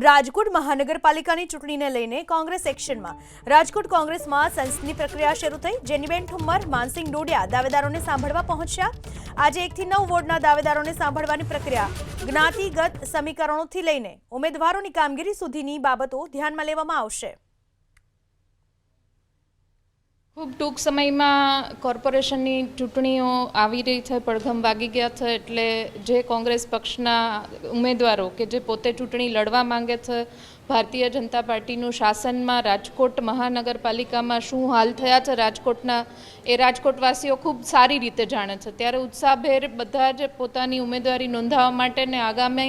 રાજકોટ મહાનગરપાલિકાની ચૂંટણીને લઈને કોંગ્રેસ એક્શનમાં। રાજકોટ કોંગ્રેસમાં સંસદની પ્રક્રિયા શરૂ થઈ। જેનીબેન ઠુમ્મર, માનસિંહ ડોડિયા દાવેદારોને સાંભળવા પહોંચ્યા। આજે 1 થી 9 વોર્ડના દાવેદારોને સાંભળવાની પ્રક્રિયા જ્ઞાતિગત સમીકરણોથી લઈને ઉમેદવારોની કામગીરી સુધીની બાબતો ધ્યાનમાં લેવામાં આવશે। खूब टूंक समय में कॉर्पोरेशन की चूंटणीओ आवी रही है, पड़घम वागी गया है। एटले जे कांग्रेस पक्षना उम्मीदवारों के जे पोते चूंटणी लड़वा मांगे थे, भारतीय जनता पार्टी शासन में राजकोट महानगरपालिका में शू हाल थया छे राजकोटना ए राजकोटवासीओ खूब सारी रीते जाणे छे। त्यारे उत्साहभेर बधा ज पोतानी उम्मीदवारी नोंधावा माटे ने आगामी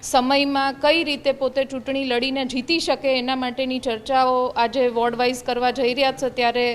समय में कई रीते पोते चूंटणी लड़ीने जीती शके एना माटेनी चर्चाओ आजे वोर्ड वाइज करवा जई रह्या छे। त्यारे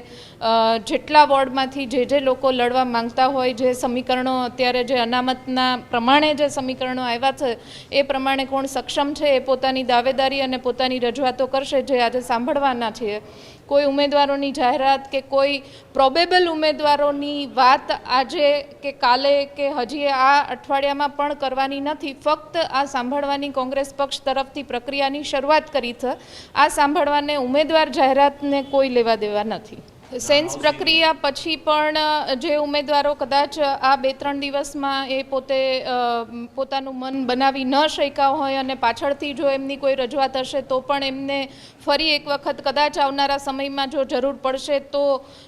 जेटला वोर्डमांथी जे लोको लड़वा मांगता होय, जे समीकरणों अत्यारे जे अनामतना प्रमाणे जे समीकरणों आव्या छे ए प्रमाणे कोण सक्षम छे ए पोतानी दावेदारी अने पोतानी रजूआतो करशे, जे आज सांभळवाना छे। कोई उम्मीदवारोनी जाहेरात के कोई प्रोबेबल उम्मीदवारोनी वात आजे के काले के हजी आ अठवाडियामां पण करवानी नथी। फक्त आ सांभळवानी कांग्रेस पक्ष तरफथी प्रक्रियानी शरूआत करी छे। आ सांभळवाने उम्मीदवार जाहेरातने कोई लेवा देवा नथी। सेन्स प्रक्रिया पछी पण जे उम्मीदवारों कदाच आ 2-3 दिवस में ए पोते पोतानुं मन बनावी न शक्या होय अने पाछळथी जो एमनी कोई रजूआत हशे तो पण एमने फरी एक वखत कदाच आवनारा समय में जो जरूर पड़शे तो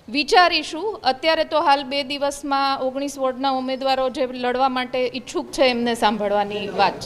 विचारीशुं। अत्यारे तो हाल 2 दिवस में 19 वोर्डना उम्मीदवारों जे लड़वा माटे इच्छुक छे एमने सांभळवानी वात छे।